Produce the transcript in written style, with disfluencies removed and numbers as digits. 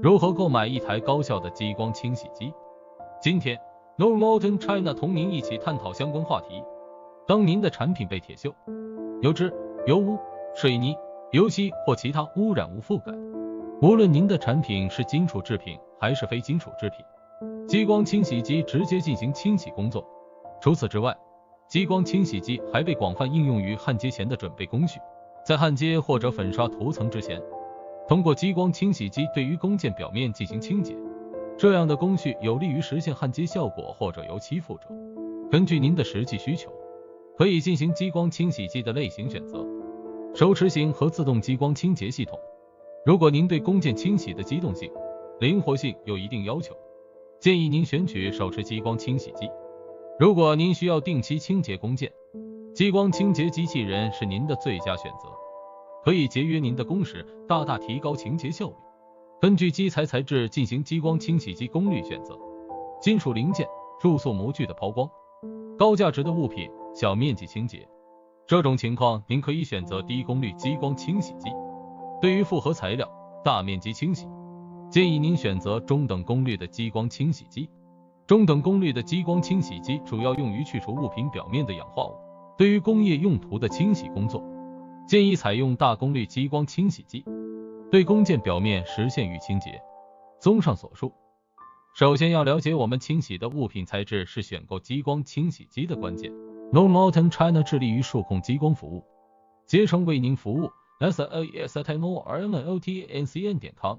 如何购买一台高效的激光清洗机？今天 Normalton China 同您一起探讨相关话题。当您的产品被铁锈、油脂、油污、水泥、油漆或其他污染物覆盖，无论您的产品是金属制品还是非金属制品，激光清洗机直接进行清洗工作。除此之外，激光清洗机还被广泛应用于焊接前的准备工序。在焊接或者粉刷涂层之前，通过激光清洗机对于工件表面进行清洁，这样的工序有利于实现焊接效果或者油漆附着。根据您的实际需求，可以进行激光清洗机的类型选择，手持型和自动激光清洁系统。如果您对工件清洗的机动性、灵活性有一定要求，建议您选取手持激光清洗机。如果您需要定期清洁工件，激光清洁机器人是您的最佳选择，可以节约您的工时，大大提高清洁效率。根据基材材质进行激光清洗机功率选择：金属零件、注塑模具的抛光、高价值的物品、小面积清洁。这种情况您可以选择低功率激光清洗机。对于复合材料、大面积清洗，建议您选择中等功率的激光清洗机。中等功率的激光清洗机主要用于去除物品表面的氧化物。对于工业用途的清洗工作，建议采用大功率激光清洗机，对工件表面实现预清洁。综上所述，首先要了解我们清洗的物品材质是选购激光清洗机的关键。Normalton China 致力于数控激光服务，竭诚为您服务。SAESTNORMALTNCN.com